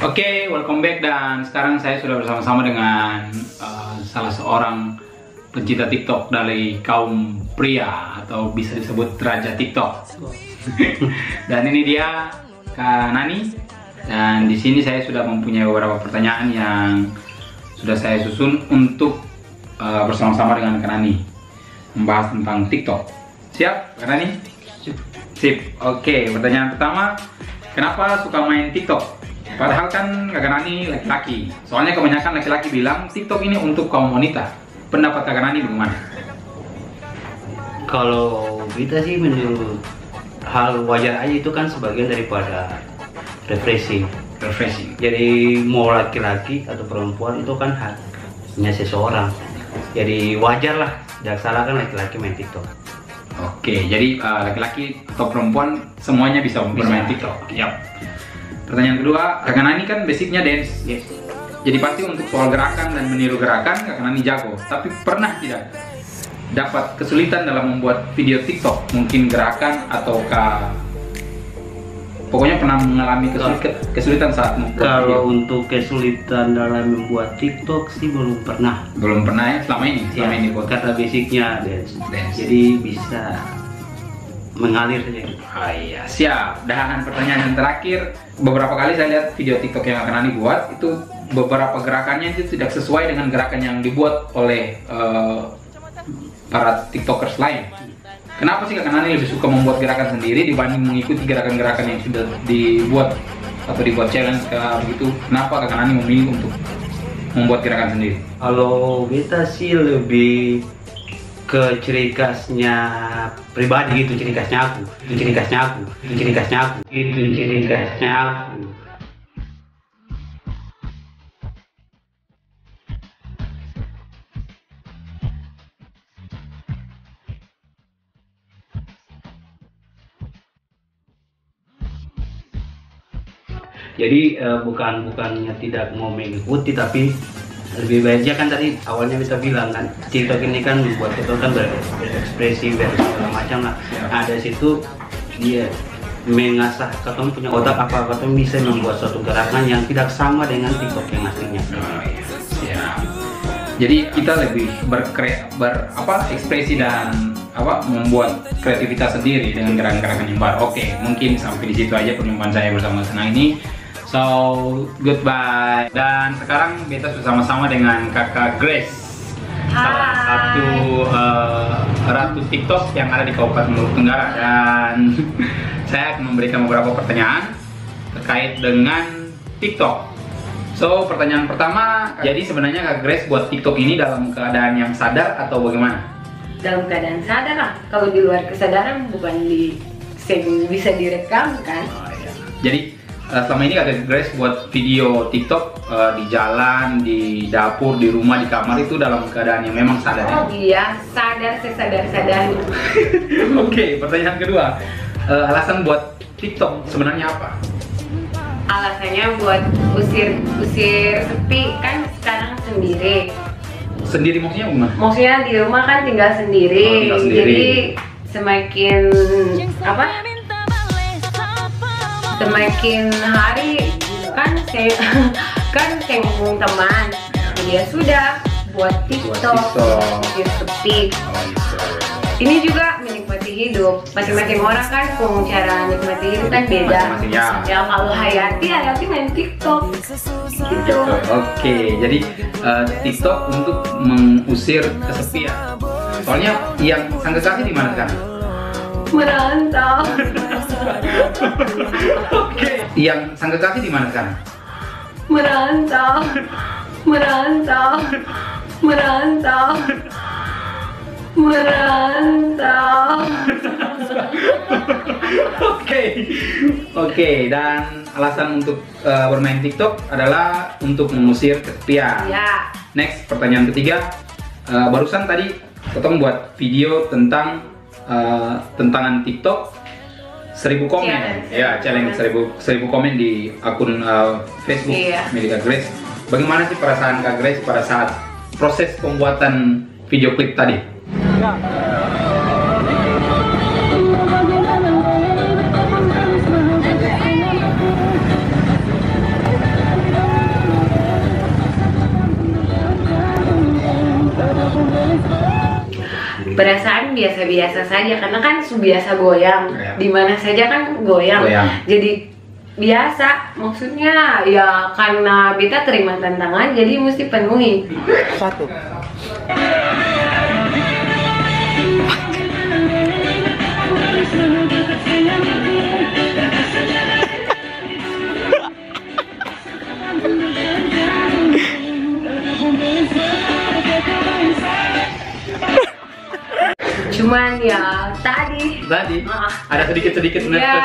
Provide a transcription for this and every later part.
Oke, welcome back, dan sekarang saya sudah bersama-sama dengan salah seorang pencinta TikTok dari kaum pria atau bisa disebut raja TikTok. Dan ini dia Kak Nani. Dan di sini saya sudah mempunyai beberapa pertanyaan yang sudah saya susun untuk bersama-sama dengan Kak Nani membahas tentang TikTok. Siap, Kak Nani? Sip. Oke, pertanyaan pertama, kenapa suka main TikTok? Padahal kan Kak Nani laki-laki. Soalnya kebanyakan laki-laki bilang TikTok ini untuk kaum wanita. Pendapat Kak Nani bagaimana? Kalau kita sih menurut hal wajar aja, itu kan sebagian daripada refreshing. Jadi mau laki-laki atau perempuan itu kan haknya seseorang. Jadi wajar lah, jangan salahkan laki-laki main TikTok. Oke, jadi laki-laki atau perempuan semuanya bisa bermain TikTok. Yap. Pertanyaan kedua, Kak Nani kan basicnya dance. Yes. Jadi pasti untuk soal gerakan dan meniru gerakan Kak Nani jago. Tapi pernah tidak dapat kesulitan dalam membuat video TikTok? Mungkin gerakan atau pokoknya pernah mengalami kesulitan saat membuat video? Kalau untuk kesulitan dalam membuat TikTok sih belum pernah. Belum pernah ya selama ini? Selama ini Karena basicnya dance. Jadi bisa mengalir saja gitu. Oh iya, siap. Dan pertanyaan yang terakhir, beberapa kali saya lihat video TikTok yang Kak Nani buat, itu beberapa gerakannya itu tidak sesuai dengan gerakan yang dibuat oleh para TikTokers lain. Kenapa sih Kak Nani lebih suka membuat gerakan sendiri dibanding mengikuti gerakan-gerakan yang sudah dibuat atau dibuat challenge begitu? Kenapa Kak Nani memilih untuk membuat gerakan sendiri? Kalau kita sih lebih ke ciri khasnya pribadi gitu, ciri khasnya aku. Jadi bukannya tidak mau mengikuti, tapi lebih baiknya kan tadi awalnya kita bilang kan TikTok ini kan buat kita kan berekspresi segala macam lah. Ada situ dia mengasah katong punya otak, apa katong bisa membuat suatu gerakan yang tidak sama dengan TikTok yang aslinya. Ya. Jadi kita lebih ekspresi dan membuat kreativitas sendiri dengan gerakan-gerakan yang baru. Oke, mungkin sampai di situ aja perjumpaan saya bersama Senang ini. So, goodbye. Dan sekarang kita bersama-sama dengan Kakak Grace. Salah satu ratu TikTok yang ada di Kabupaten Maluku Tenggara. Dan saya akan memberikan beberapa pertanyaan terkait dengan TikTok. So, pertanyaan pertama, jadi sebenarnya Kak Grace buat TikTok ini dalam keadaan yang sadar atau bagaimana? Dalam keadaan sadar lah. Kalau di luar kesadaran bukan bisa direkam kan? Oh, iya. Jadi selama ini Kak Grace buat video TikTok di jalan, di dapur, di rumah, di kamar itu dalam keadaan yang memang sadar ya? Oh iya, sesadar-sadar. Oke, pertanyaan kedua, alasan buat TikTok sebenarnya apa? Alasannya buat usir sepi, kan sekarang sendiri. Sendiri maksudnya gimana? Maksudnya di rumah kan tinggal sendiri. Oh, tinggal sendiri. Jadi semakin hari kan saya ngomong teman, ya sudah buat TikTok biar sepi. Ini juga menikmati hidup. Masing-masing orang kan cara nikmati hidup kan beda. Ya kalau Hayati main TikTok gitu. Oke, jadi TikTok untuk mengusir kesepian. Soalnya yang sang kekasih di mana sekarang? Merantau. Oke. Yang sang kekasih di mana sekarang? Merantau. Oke. Dan alasan untuk bermain TikTok adalah untuk mengusir kesepian. Ya. Next, pertanyaan ketiga. Barusan tadi ketemu buat video tentang tentangan TikTok 1000 komen. Challenge 1000 komen di akun Facebook milik Kak Grace. Bagaimana sih perasaan Kak Grace pada saat proses pembuatan video klip tadi? biasa-biasa saja karena kan biasa goyang. Iya. Di mana saja kan goyang. Jadi biasa, maksudnya ya karena beta terima tantangan jadi mesti penuhi. Satu. Cuman ya tadi ada sedikit nervous. ya,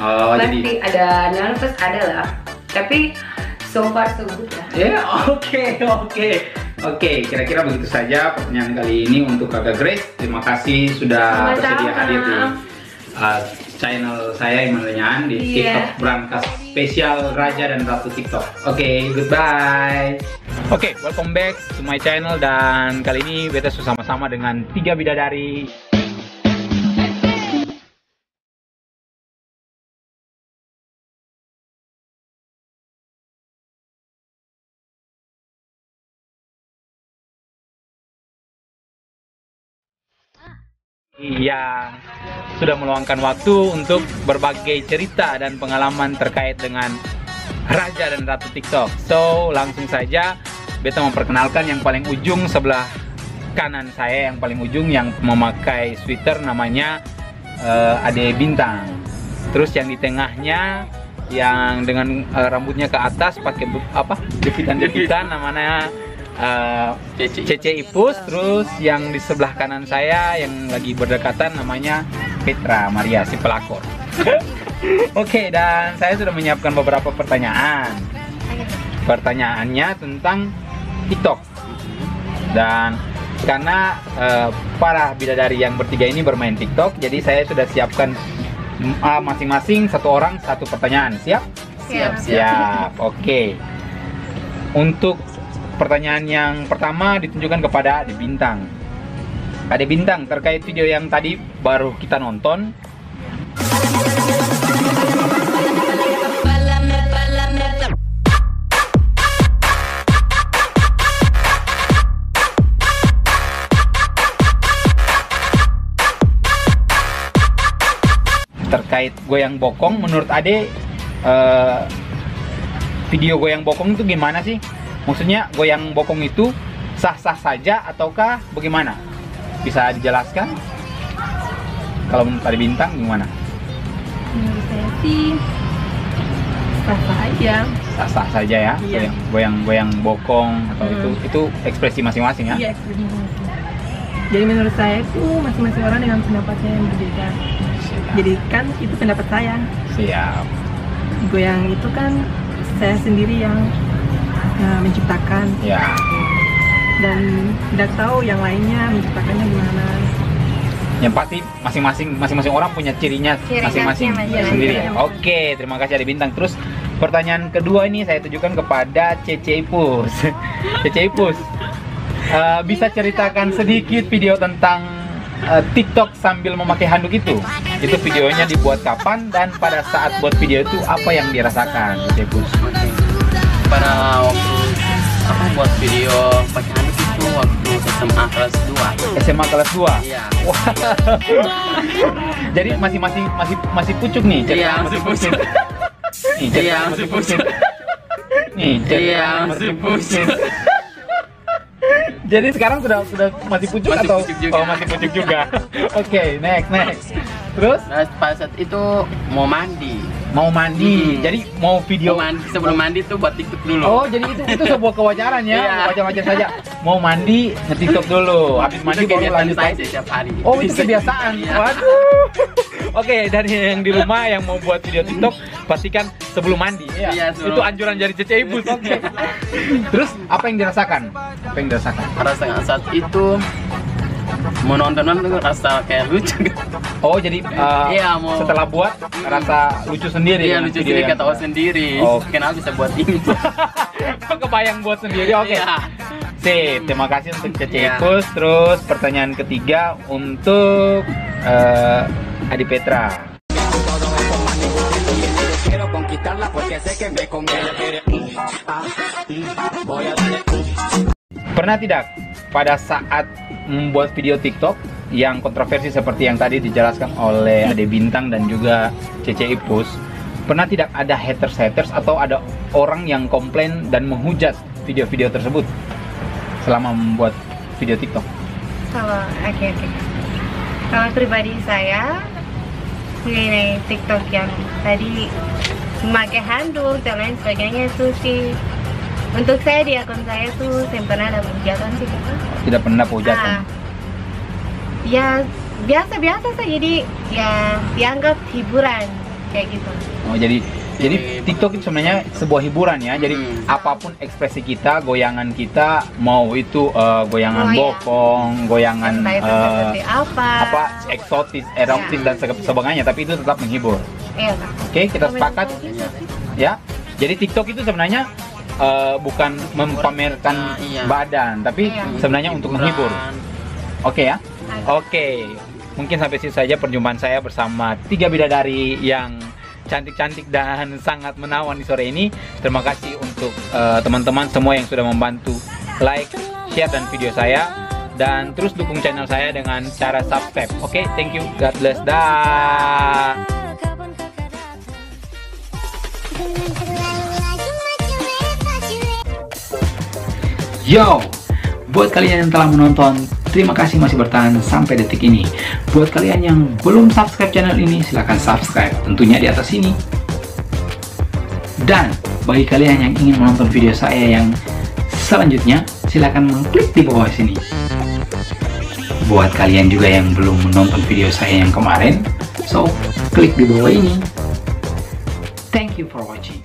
Oh, pasti jadi ada nervous, ada lah. Tapi so far so good lah. ya, oke. Kira-kira begitu saja pertanyaan kali ini untuk Kakak Grace. Terima kasih sudah Sama-sama. bersedia hadir di channel saya Iman Lenyan di Iya. TikTok Brankas Spesial Raja dan Ratu TikTok. Oke, goodbye. Oke, welcome back to my channel, dan kali ini beta sama-sama dengan 3 bidadari. Yang sudah meluangkan waktu untuk berbagai cerita dan pengalaman terkait dengan Raja dan Ratu TikTok. So, langsung saja beta memperkenalkan yang paling ujung sebelah kanan saya, yang paling ujung yang memakai sweater namanya Ade Bintang. Terus yang di tengahnya yang dengan rambutnya ke atas pakai jepitan-jepitan namanya Cece Ipus. Terus yang di sebelah kanan saya yang lagi berdekatan namanya Petra Maria si pelakor. Oke, dan saya sudah menyiapkan beberapa pertanyaan. Pertanyaannya tentang TikTok. Dan karena para bidadari yang bertiga ini bermain TikTok, jadi saya sudah siapkan masing-masing satu orang satu pertanyaan. Siap? Siap. Oke. Untuk pertanyaan yang pertama ditunjukkan kepada Ade Bintang. Ade Bintang, terkait video yang tadi baru kita nonton, terkait goyang bokong, menurut Ade video goyang bokong itu gimana sih? Maksudnya goyang bokong itu sah-sah saja ataukah bagaimana? Bisa dijelaskan? Kalau menurut Ade Bintang gimana? Menurut saya sih sah-sah aja. Sah-sah saja ya, Iya. goyang bokong atau itu ekspresi masing-masing ya? Iya, ekspresi masing-masing. Jadi menurut saya itu masing-masing orang dengan pendapatnya yang berbeda. Jadi kan itu pendapat saya. Siap. Goyang itu kan saya sendiri yang menciptakan Ya. dan tidak tahu yang lainnya menciptakannya gimana. Yang pasti masing-masing orang punya cirinya Ciri masing-masing khasnya sendiri. masing-masing. Oke, terima kasih Ade Bintang. Terus pertanyaan kedua ini saya tujukan kepada Cece Ipus. Cece Ipus, bisa ceritakan sedikit video tentang TikTok sambil memakai handuk itu? Itu videonya dibuat kapan dan pada saat buat video itu apa yang dirasakan, Cece Ipus? Pada waktu buat video pakai handuk itu waktu SMA kelas 2. SMA kelas 2? Iya. Wah. Jadi masih pucuk nih, cerita Iya, masih masih pucuk. Nih, cerita Iya, masih masih pucuk. pucuk. Nih, cerita Iya, masih pucuk. Jadi sekarang sudah masih pucuk Masih atau pucuk juga. oh, masih pucuk juga. Oke, next. Terus Nah, pada saat itu mau mandi. mau mandi. Jadi mau video. Mau mandi, sebelum mandi tuh buat TikTok dulu. Oh, jadi itu sebuah kewajaran ya. Iya. Wajar-wajar saja. Mau mandi, nge-TikTok dulu. Habis mandi Itu baru kebiasaan lanjut saya lagi. sih setiap hari. Oh, itu kebiasaan. Iya. Waduh. Oke, dan yang di rumah yang mau buat video TikTok pastikan sebelum mandi ya. Iya, sebelum. Itu anjuran dari Cece Ipus. Oke. Terus apa yang dirasakan? Rasa saat itu menonton tuh rasa kayak lucu. Oh, jadi Iya, mau- setelah buat rasa lucu sendiri. Iya, dengan lucu video sendiri, yang ketawa kita- sendiri. Oke. Kenapa bisa buat ini? Kebayang buat sendiri. Oke. Iya. Sip, terima kasih untuk Cece Iya. Ipus. Terus pertanyaan ketiga untuk Adi Petra. Pernah tidak pada saat membuat video TikTok yang kontroversi seperti yang tadi dijelaskan oleh Ade Bintang dan juga Cece Ipus, pernah tidak ada haters atau ada orang yang komplain dan menghujat video-video tersebut selama membuat video TikTok? Kalau kalau pribadi saya mengenai TikTok yang tadi memakai handuk dan lain sebagainya itu sih, untuk saya di akun saya tuh saya pernah ada hujatan sih. Tidak pernah hujatan. Ya biasa-biasa saja, jadi ya dianggap hiburan kayak gitu. Oh, jadi TikTok itu sebenarnya sebuah hiburan ya. Jadi apapun ekspresi kita, goyangan kita, mau itu goyangan bokong, goyangan apa eksotis, erotis dan sebagainya, tapi itu tetap menghibur. Iya. Oke, kita sepakat ya. Jadi TikTok itu sebenarnya bukan memamerkan badan, tapi sebenarnya untuk menghibur. Oke ya. Oke. Mungkin sampai situ saja perjumpaan saya bersama 3 bidadari yang cantik-cantik dan sangat menawan di sore ini. Terima kasih untuk teman-teman semua yang sudah membantu like, share dan video saya, dan terus dukung channel saya dengan cara subscribe. Oke, thank you, God bless, dah. Yo, buat kalian yang telah menonton, terima kasih masih bertahan sampai detik ini. Buat kalian yang belum subscribe channel ini, silahkan subscribe, tentunya di atas sini. Dan bagi kalian yang ingin menonton video saya yang selanjutnya, silahkan mengklik di bawah sini. Buat kalian juga yang belum menonton video saya yang kemarin, so klik di bawah ini. Thank you for watching.